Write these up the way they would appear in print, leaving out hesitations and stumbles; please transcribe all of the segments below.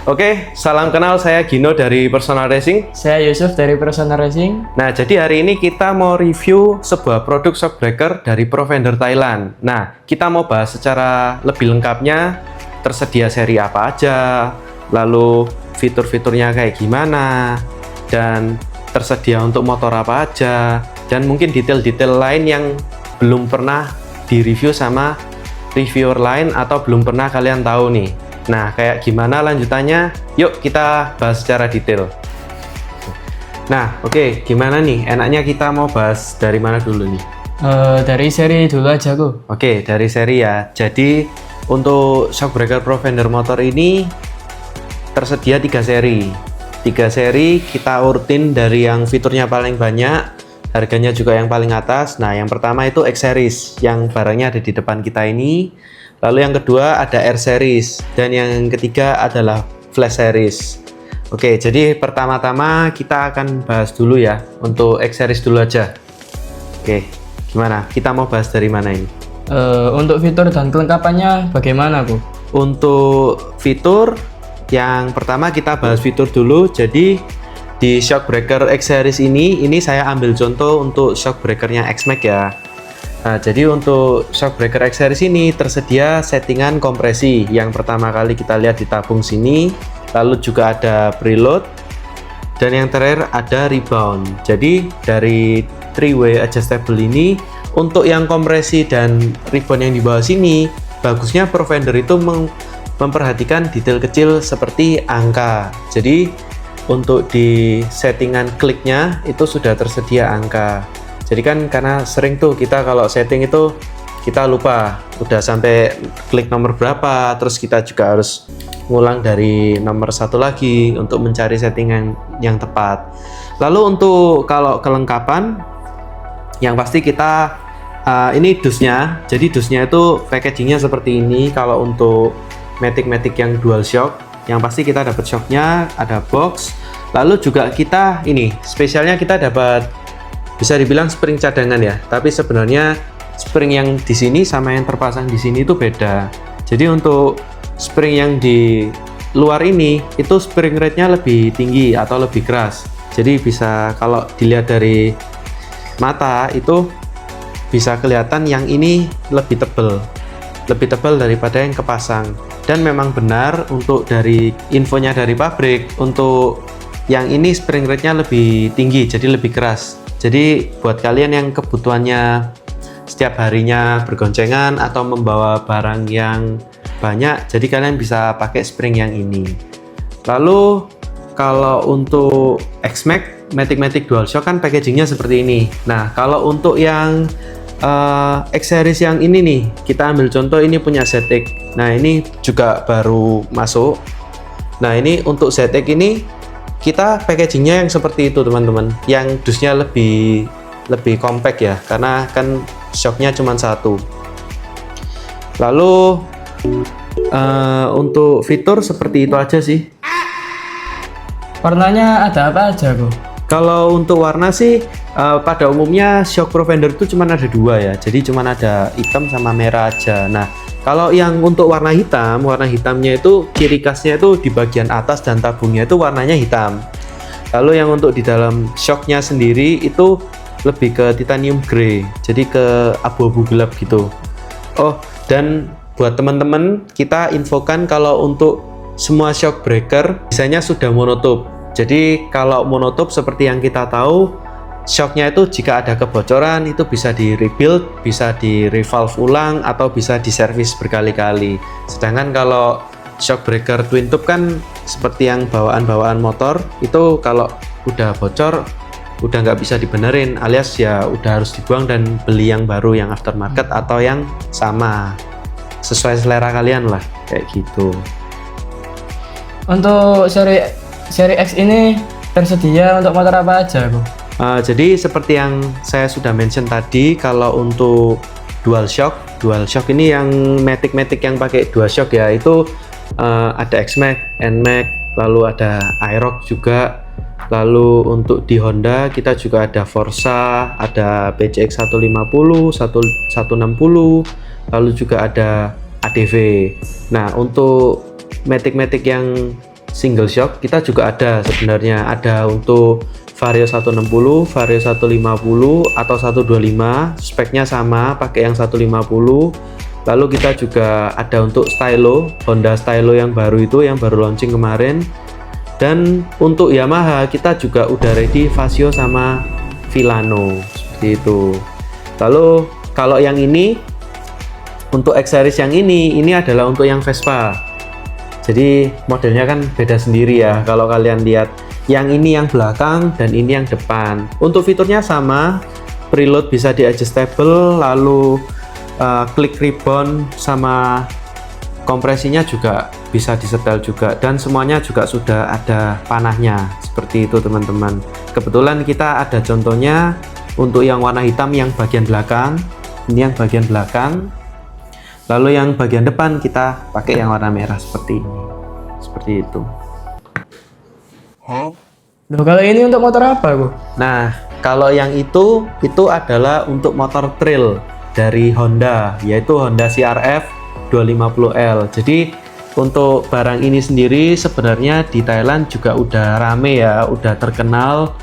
Oke, salam kenal, saya Gino dari Personal Racing. Saya Yusuf dari Personal Racing. Nah, jadi hari ini kita mau review sebuah produk shockbreaker dari Provender Thailand. Nah, kita mau bahas secara lebih lengkapnya, tersedia seri apa aja, lalu fitur-fiturnya kayak gimana, dan tersedia untuk motor apa aja, dan mungkin detail-detail lain yang belum pernah di-review sama reviewer lain atau belum pernah kalian tahu nih. Nah, kayak gimana lanjutannya? Yuk kita bahas secara detail. Nah, oke, gimana nih? Enaknya kita mau bahas dari mana dulu nih? Dari seri dulu aja kok. Oke, dari seri ya. Jadi, untuk shockbreaker Provender motor ini tersedia 3 seri. 3 seri kita urutin dari yang fiturnya paling banyak, harganya juga yang paling atas. Nah, yang pertama itu X Series, yang barangnya ada di depan kita ini. Lalu yang kedua ada R Series, dan yang ketiga adalah Flash Series. Oke, jadi pertama-tama kita akan bahas dulu ya, untuk X Series dulu aja. Oke, gimana? Kita mau bahas dari mana ini? Untuk fitur dan kelengkapannya bagaimana Bu? Untuk fitur, yang pertama kita bahas fitur dulu. Jadi di shockbreaker X Series ini saya ambil contoh untuk shockbreakernya X-Max ya. Nah, jadi untuk shockbreaker X Series ini tersedia settingan kompresi. Yang pertama kali kita lihat di tabung sini, lalu juga ada preload, dan yang terakhir ada rebound. Jadi dari 3-way adjustable ini, untuk yang kompresi dan rebound yang di bawah sini, bagusnya Provender itu memperhatikan detail kecil seperti angka. Jadi untuk di settingan kliknya itu sudah tersedia angka. Jadi kan karena sering tuh kita kalau setting itu kita lupa udah sampai klik nomor berapa, terus kita juga harus ngulang dari nomor 1 lagi untuk mencari settingan yang tepat. Lalu untuk kalau kelengkapan, yang pasti kita ini dusnya. Jadi dusnya itu packagingnya seperti ini. Kalau untuk Matic yang dual shock, yang pasti kita dapat shocknya, ada box. Lalu juga kita ini spesialnya kita dapat, bisa dibilang spring cadangan ya, tapi sebenarnya spring yang di sini sama yang terpasang di sini itu beda. Jadi untuk spring yang di luar ini itu spring rate-nya lebih tinggi atau lebih keras. Jadi bisa kalau dilihat dari mata itu bisa kelihatan yang ini lebih tebal daripada yang kepasang. Dan memang benar untuk dari infonya dari pabrik, untuk yang ini spring rate-nya lebih tinggi, jadi lebih keras. Jadi buat kalian yang kebutuhannya setiap harinya bergoncengan atau membawa barang yang banyak, jadi kalian bisa pakai spring yang ini. Lalu kalau untuk X-Max Matic Dual Shock kan packagingnya seperti ini. Nah, kalau untuk yang X Series yang ini nih, kita ambil contoh ini punya ZX. Nah, ini juga baru masuk. Nah, ini untuk ZX ini kita packagingnya yang seperti itu teman-teman, yang dusnya lebih compact ya, karena kan shocknya cuma 1. Lalu untuk fitur seperti itu aja sih. Warnanya ada apa aja Bu? Kalau untuk warna sih pada umumnya shock Provender itu cuma ada 2 ya, jadi cuma ada hitam sama merah aja. Nah, kalau yang untuk warna hitamnya itu ciri khasnya itu di bagian atas dan tabungnya itu warnanya hitam. Lalu yang untuk di dalam shocknya sendiri itu lebih ke titanium grey, jadi ke abu-abu gelap gitu. Oh, dan buat teman-teman kita infokan kalau untuk semua shockbreaker biasanya sudah monotube. Jadi kalau monotube seperti yang kita tahu, shocknya itu jika ada kebocoran itu bisa di rebuild, bisa di revalve ulang, atau bisa diservis berkali-kali. Sedangkan kalau shockbreaker twin tube kan seperti yang bawaan motor itu kalau udah bocor udah nggak bisa dibenerin, alias ya udah harus dibuang dan beli yang baru, yang aftermarket atau yang sama sesuai selera kalian lah, kayak gitu. Untuk seri X ini tersedia untuk motor apa aja Bu? Jadi seperti yang saya sudah mention tadi, kalau untuk dual shock ini yang Matic yang pakai dual shock ya, itu ada X-Max, N-Max, lalu ada Aerox juga. Lalu untuk di Honda kita juga ada Forza, ada PCX 150, 160, lalu juga ada ADV. Nah, untuk Matic yang single shock kita juga ada sebenarnya, ada untuk Vario 160, Vario 150 atau 125, speknya sama, pakai yang 150. Lalu kita juga ada untuk stylo, Honda Stylo yang baru itu, yang baru launching kemarin. Dan untuk Yamaha kita juga udah ready Vasio sama Villano seperti itu. Lalu kalau yang ini untuk X series yang ini adalah untuk yang Vespa. Jadi modelnya kan beda sendiri ya. Kalau kalian lihat yang ini yang belakang dan ini yang depan. Untuk fiturnya sama, preload bisa di adjustable, lalu klik ribbon sama kompresinya juga bisa disetel juga, dan semuanya juga sudah ada panahnya seperti itu teman-teman. Kebetulan kita ada contohnya untuk yang warna hitam yang bagian belakang, ini yang bagian belakang, lalu yang bagian depan kita pakai yang warna merah seperti ini, seperti itu. Loh, kalau ini untuk motor apa, Bu? Nah, kalau yang itu adalah untuk motor trail dari Honda, yaitu Honda CRF 250L. Jadi untuk barang ini sendiri sebenarnya di Thailand juga udah rame ya, udah terkenal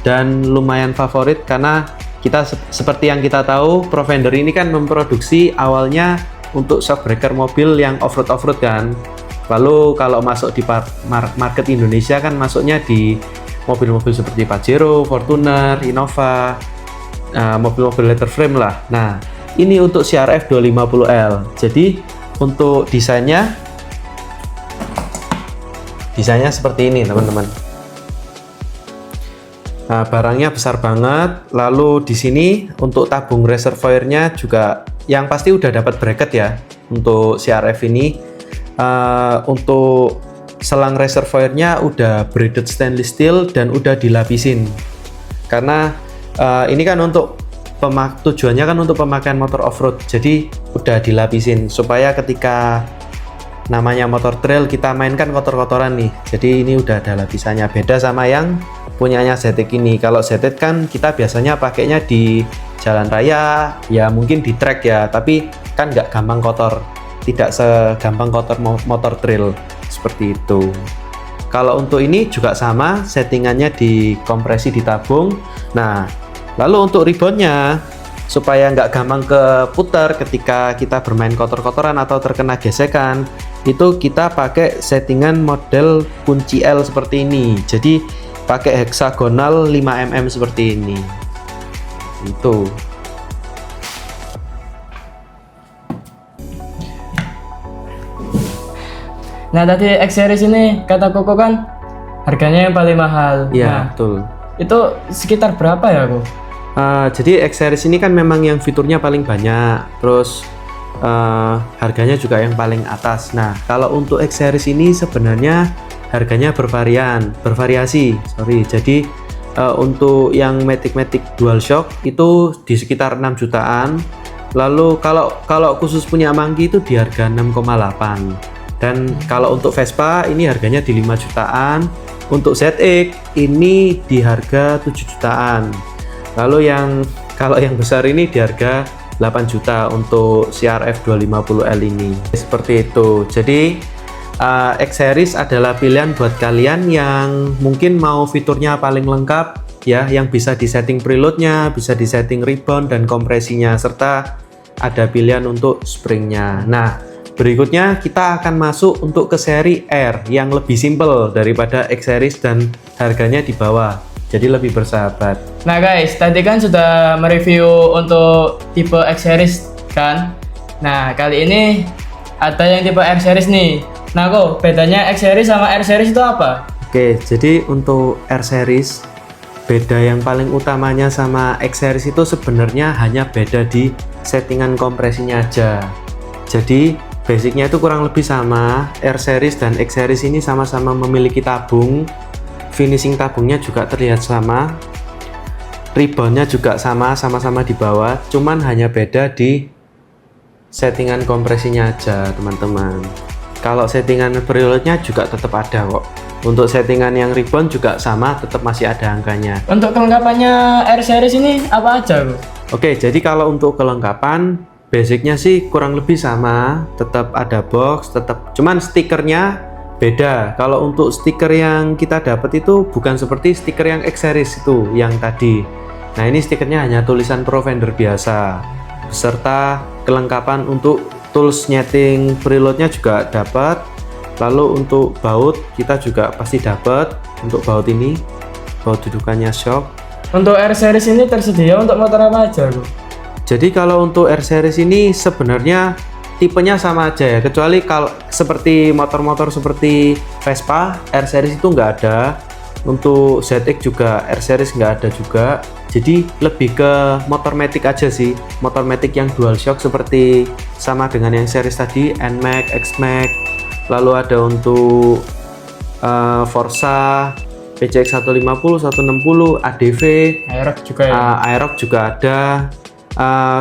dan lumayan favorit karena kita seperti yang kita tahu, Provender ini kan memproduksi awalnya untuk shockbreaker mobil yang off-road kan. Lalu kalau masuk di market Indonesia kan masuknya di mobil-mobil seperti Pajero, Fortuner, Innova, mobil-mobil letter frame lah. Nah, ini untuk CRF 250L. Jadi untuk desainnya seperti ini teman-teman. Nah, barangnya besar banget. Lalu di sini untuk tabung reservoirnya juga yang pasti udah dapat bracket ya untuk CRF ini. Untuk selang reservoirnya udah braided stainless steel dan udah dilapisin. Karena ini kan untuk tujuannya kan untuk pemakaian motor off-road. Jadi udah dilapisin supaya ketika namanya motor trail kita mainkan kotor-kotoran nih. Jadi ini udah ada lapisannya, beda sama yang punyanya ZX ini. Kalau ZX kan kita biasanya pakainya di jalan raya, ya mungkin di track ya, tapi kan nggak gampang kotor, tidak segampang kotor motor trail seperti itu. Kalau untuk ini juga sama, settingannya dikompresi di tabung. Nah, lalu untuk ribbonnya supaya nggak gampang keputar ketika kita bermain kotor-kotoran atau terkena gesekan, itu kita pakai settingan model kunci L seperti ini. Jadi pakai heksagonal 5 mm seperti ini. Itu. Nah, tadi X series ini kata Koko kan harganya yang paling mahal. Iya, Nah, betul. itu sekitar berapa ya, Bu? Jadi X series ini kan memang yang fiturnya paling banyak, terus harganya juga yang paling atas. Nah, kalau untuk X series ini sebenarnya harganya bervariasi. Jadi untuk yang Matic DualShock itu di sekitar 6 jutaan. Lalu kalau khusus punya Monkey itu di harga 6,8. Dan kalau untuk Vespa ini harganya di 5 jutaan. Untuk ZX ini di harga 7 jutaan. Lalu kalau yang besar ini di harga 8 juta untuk CRF 250L ini. Seperti itu. Jadi X series adalah pilihan buat kalian yang mungkin mau fiturnya paling lengkap ya, yang bisa disetting preloadnya, bisa disetting ribbon dan kompresinya, serta ada pilihan untuk springnya. Nah, berikutnya kita akan masuk untuk ke seri R yang lebih simple daripada X series dan harganya di bawah, jadi lebih bersahabat. Nah guys, tadi kan sudah mereview untuk tipe X series kan. Nah, kali ini ada yang tipe R series nih. Nah, kok bedanya X series sama R series itu apa? Oke, jadi untuk R series, beda yang paling utamanya sama X series itu sebenarnya hanya beda di settingan kompresinya aja. Jadi basicnya itu kurang lebih sama. R series dan X series ini sama-sama memiliki tabung, finishing tabungnya juga terlihat sama, ribbonnya juga sama-sama di bawah, cuman hanya beda di settingan kompresinya aja teman-teman. Kalau settingan preloadnya juga tetap ada kok. Untuk settingan yang ribbon juga sama, tetap masih ada angkanya. Untuk kelengkapannya R series ini apa aja, Bu? Oke, jadi kalau untuk kelengkapan basicnya sih kurang lebih sama, tetap ada box, cuman stikernya Beda, kalau untuk stiker yang kita dapat itu bukan seperti stiker yang X series itu yang tadi. Nah, ini stikernya hanya tulisan Provender biasa, beserta kelengkapan untuk tools nyeting preloadnya juga dapat. Lalu untuk baut kita juga pasti dapat. Untuk baut ini, baut dudukannya shock. Untuk R series ini tersedia untuk motor apa aja, Bro? Jadi kalau untuk R series ini sebenarnya tipenya sama aja ya, kecuali kalau seperti motor-motor seperti Vespa, R series itu nggak ada. Untuk ZX juga R series nggak ada juga. Jadi lebih ke motor matic aja sih, motor matic yang dual shock seperti sama dengan yang series tadi, NMAX, XMAX. Lalu ada untuk Forza, PCX 150, 160, ADV, Aerox juga ya. Aerox juga ada.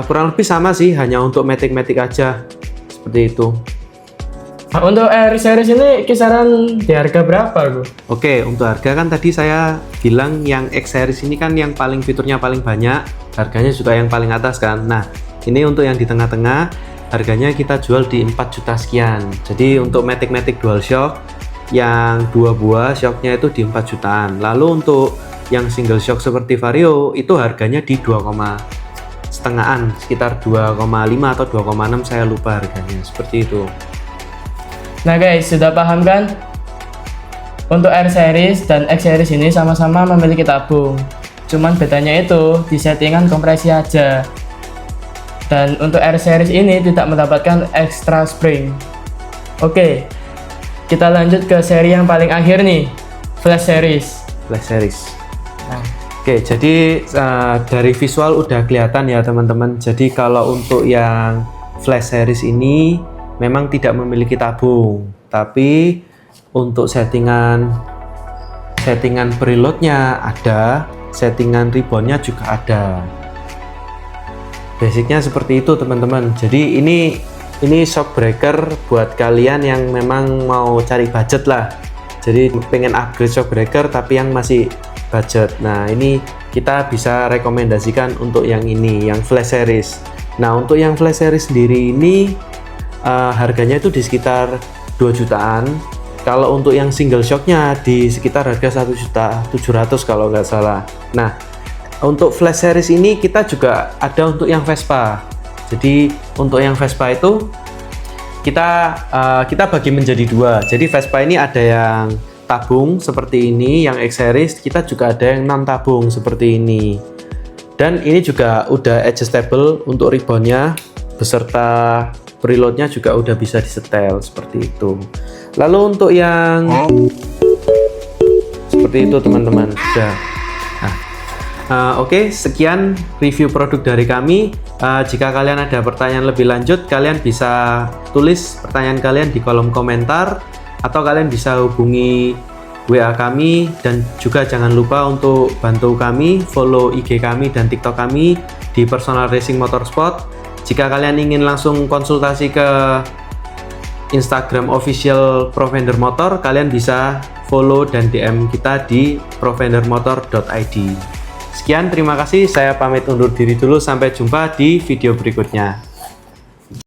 Kurang lebih sama sih, hanya untuk matic-matic aja seperti itu. Nah, untuk R series ini kisaran di harga berapa, Bro? Oke, untuk harga kan tadi saya bilang yang X series ini kan yang paling fiturnya paling banyak, harganya juga yang paling atas kan. Nah, ini untuk yang di tengah-tengah, harganya kita jual di 4 juta sekian. Jadi untuk matic-matic dual shock yang 2 buah shocknya itu di 4 jutaan. Lalu untuk yang single shock seperti Vario itu harganya di 2,5-an, sekitar 2,5 atau 2,6, saya lupa harganya, seperti itu. Nah guys, sudah paham kan? Untuk R series dan X series ini sama-sama memiliki tabung. Cuman bedanya itu di settingan kompresi aja. Dan untuk R series ini tidak mendapatkan extra spring. Oke, kita lanjut ke seri yang paling akhir nih, Flash series. Flash series. Nah, Oke, jadi dari visual udah kelihatan ya teman-teman. Jadi kalau untuk yang Flash series ini memang tidak memiliki tabung, tapi untuk settingan preloadnya ada, settingan ribbonnya juga ada. Basicnya seperti itu teman-teman. Jadi ini shock breaker buat kalian yang memang mau cari budget lah. Jadi pengen upgrade shock breaker tapi yang masih budget. Nah, ini kita bisa rekomendasikan untuk yang ini, yang Flash series. Nah, untuk yang Flash series sendiri ini harganya itu di sekitar 2 jutaan. Kalau untuk yang single shocknya di sekitar harga 1.700.000 kalau nggak salah. Nah, untuk Flash series ini kita juga ada untuk yang Vespa. Jadi untuk yang Vespa itu kita bagi menjadi 2. Jadi Vespa ini ada yang tabung seperti ini, yang X series kita juga ada yang non tabung seperti ini. Dan ini juga udah adjustable untuk ribbonnya beserta preloadnya juga udah bisa disetel seperti itu. Lalu untuk yang seperti itu teman-teman, sudah. Oke, sekian review produk dari kami. Jika kalian ada pertanyaan lebih lanjut, kalian bisa tulis pertanyaan kalian di kolom komentar atau kalian bisa hubungi WA kami, dan juga jangan lupa untuk bantu kami follow IG kami dan TikTok kami di Personal Racing Motorsport. Jika kalian ingin langsung konsultasi ke Instagram official Provender Motor, kalian bisa follow dan DM kita di provendermotor.id. Sekian, terima kasih. Saya pamit undur diri dulu. Sampai jumpa di video berikutnya.